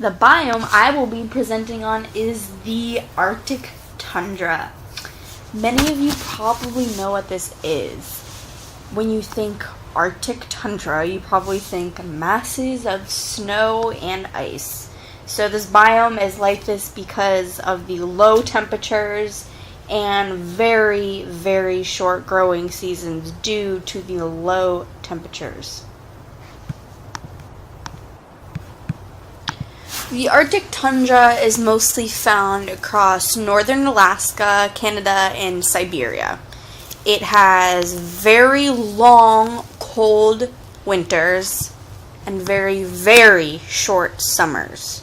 The biome I will be presenting on is the Arctic Tundra. Many of you probably know what this is. When you think Arctic Tundra, you probably think masses of snow and ice. So this biome is like this because of the low temperatures and very, very short growing seasons due to the low temperatures. The Arctic tundra is mostly found across northern Alaska, Canada, and Siberia. It has very long, cold winters and very, very short summers.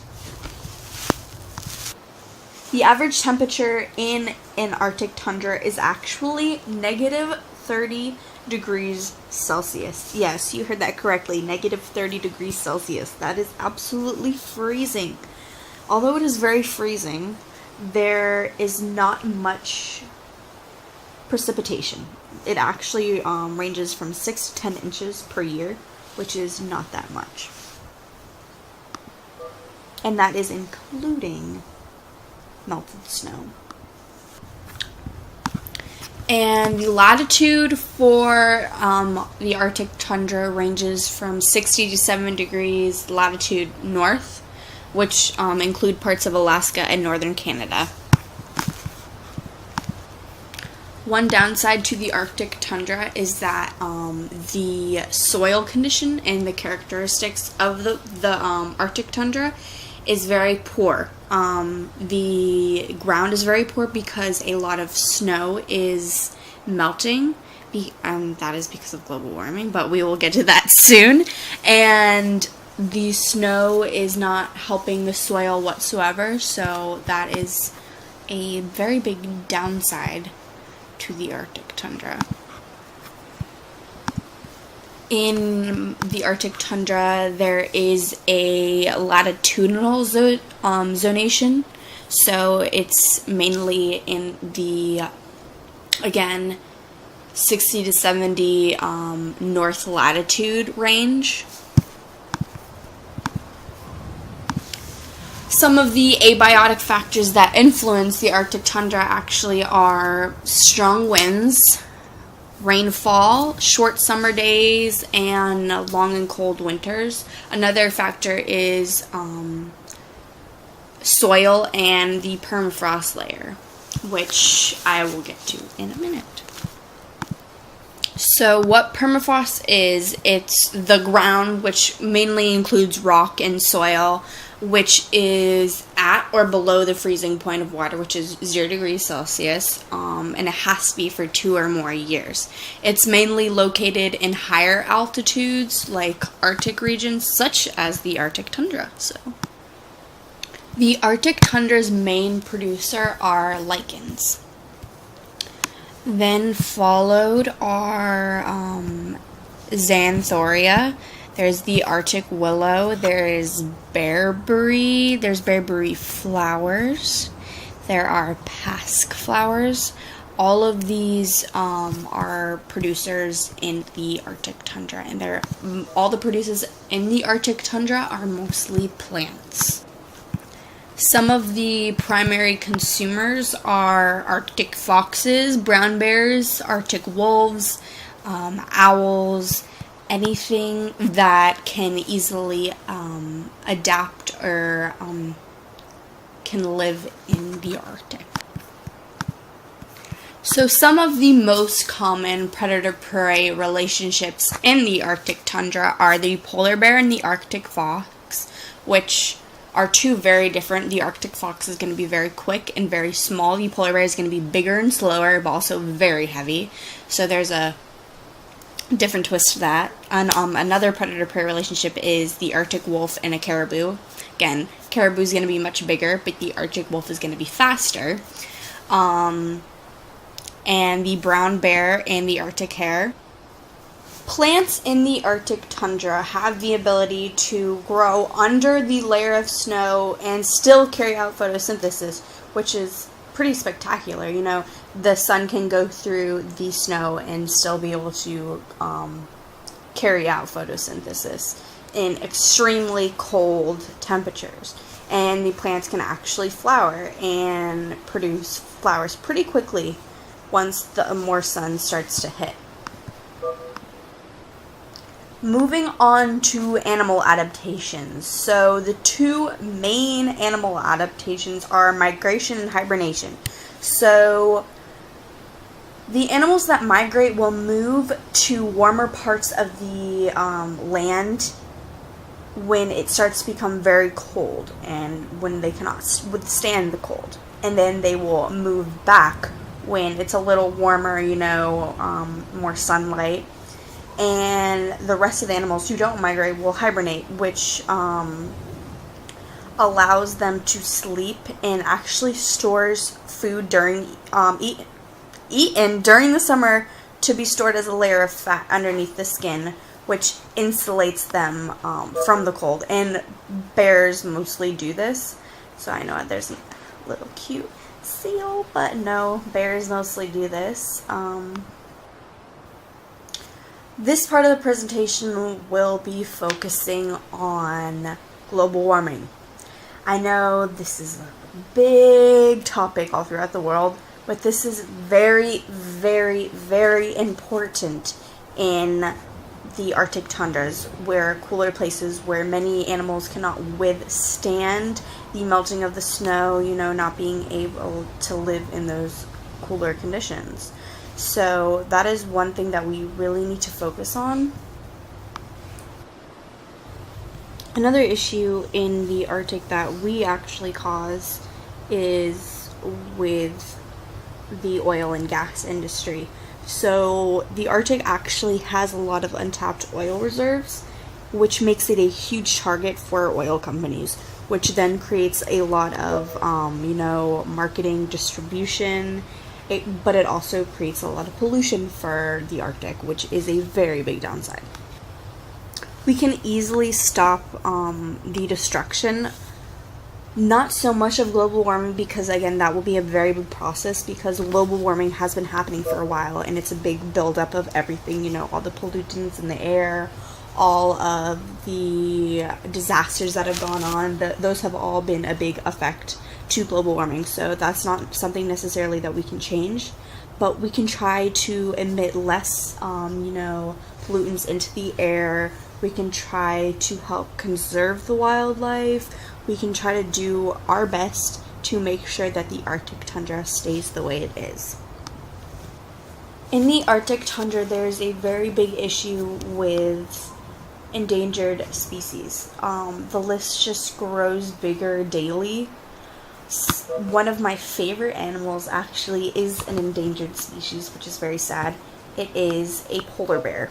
The average temperature in an Arctic tundra is actually negative 30 degrees Celsius. Yes, you heard that correctly, negative 30 degrees Celsius. That is absolutely freezing. Although it is very freezing, there is not much precipitation. It actually ranges from 6 to 10 inches per year, which is not that much. And that is including melted snow. And the latitude for the Arctic tundra ranges from 60 to 7 degrees latitude north, which include parts of Alaska and northern Canada. One downside to the Arctic tundra is that the soil condition and the characteristics of the Arctic tundra is very poor. The ground is very poor because a lot of snow is melting. That is because of global warming, but we will get to that soon. And the snow is not helping the soil whatsoever, so that is a very big downside to the Arctic tundra. In the Arctic tundra, there is a latitudinal zonation, so it's mainly in the, again, 60 to 70 north latitude range. Some of the abiotic factors that influence the Arctic tundra actually are strong winds, rainfall, short summer days, and long and cold winters. Another factor is soil and the permafrost layer, which I will get to in a minute. So what permafrost is, it's the ground, which mainly includes rock and soil, which is at or below the freezing point of water, which is 0 degrees Celsius, and it has to be for 2 or more years. It's mainly located in higher altitudes, like Arctic regions, such as the Arctic tundra. So, the Arctic tundra's main producer are lichens. Then followed are xanthoria. There's the Arctic willow, there's bearberry flowers, there are pasque flowers. All of these are producers in the Arctic tundra, and all the producers in the Arctic tundra are mostly plants. Some of the primary consumers are Arctic foxes, brown bears, Arctic wolves, owls, anything that can easily adapt or can live in the Arctic. So some of the most common predator-prey relationships in the Arctic tundra are the polar bear and the Arctic fox, which are two very different. The Arctic fox is going to be very quick and very small. The polar bear is going to be bigger and slower, but also very heavy. So there's a different twist to that. And another predator-prey relationship is the Arctic wolf and a caribou. Again, caribou is going to be much bigger, but the Arctic wolf is going to be faster. And the brown bear and the Arctic hare. Plants in the Arctic tundra have the ability to grow under the layer of snow and still carry out photosynthesis, which is pretty spectacular. You know, the sun can go through the snow and still be able to carry out photosynthesis. in extremely cold temperatures. And the plants can actually flower and produce flowers pretty quickly once the more sun starts to hit. Moving on to animal adaptations. So the two main animal adaptations are migration and hibernation. So the animals that migrate will move to warmer parts of the land when it starts to become very cold and when they cannot withstand the cold. And then they will move back when it's a little warmer, more sunlight. And the rest of the animals who don't migrate will hibernate, which allows them to sleep and actually stores food eaten during the summer to be stored as a layer of fat underneath the skin, which insulates them from the cold. And bears mostly do this. So I know there's a little cute seal, but no, bears mostly do this. This part of the presentation will be focusing on global warming. I know this is a big topic all throughout the world, but this is very, very, very important in the Arctic tundras, where cooler places where many animals cannot withstand the melting of the snow, not being able to live in those cooler conditions. So that is one thing that we really need to focus on. Another issue in the Arctic that we actually cause is with the oil and gas industry. So the Arctic actually has a lot of untapped oil reserves, which makes it a huge target for oil companies, which then creates a lot of, marketing, distribution, but it also creates a lot of pollution for the Arctic, which is a very big downside. We can easily stop the destruction, not so much of global warming, because again, that will be a very big process, because global warming has been happening for a while, and it's a big buildup of everything, all the pollutants in the air, all of the disasters that have gone on, those have all been a big effect to global warming. So that's not something necessarily that we can change, but we can try to emit less, pollutants into the air. We can try to help conserve the wildlife. We can try to do our best to make sure that the Arctic tundra stays the way it is. In the Arctic tundra, there's a very big issue with endangered species. The list just grows bigger daily. One of my favorite animals actually is an endangered species, which is very sad. It is a polar bear.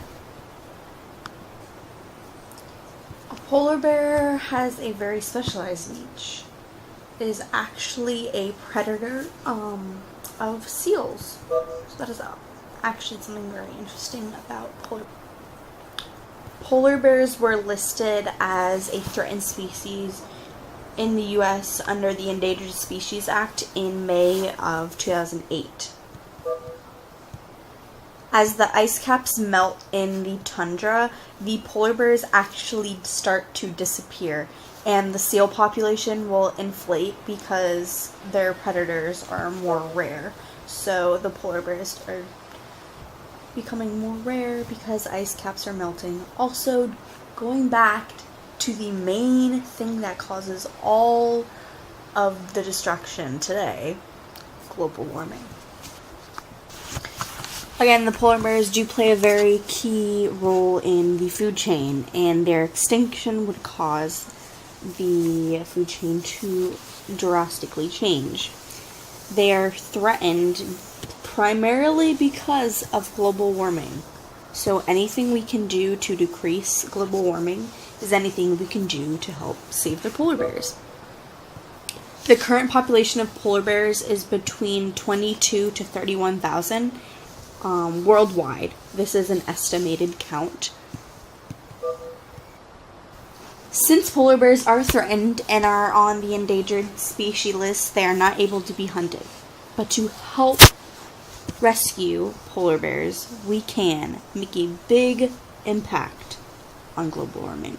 A polar bear has a very specialized niche. It is actually a predator of seals. So that is actually something very interesting about polar bears. Polar bears were listed as a threatened species in the U.S. under the Endangered Species Act in May of 2008. As the ice caps melt in the tundra, the polar bears actually start to disappear, and the seal population will inflate because their predators are more rare. So the polar bears are becoming more rare because ice caps are melting. Also, going back to the main thing that causes all of the destruction today, global warming. Again, the polar bears do play a very key role in the food chain, and their extinction would cause the food chain to drastically change. They are threatened primarily because of global warming. So anything we can do to decrease global warming is anything we can do to help save the polar bears. The current population of polar bears is between 22 to 31,000 worldwide. This is an estimated count. Since polar bears are threatened and are on the endangered species list, they are not able to be hunted. But to help rescue polar bears, we can make a big impact on global warming.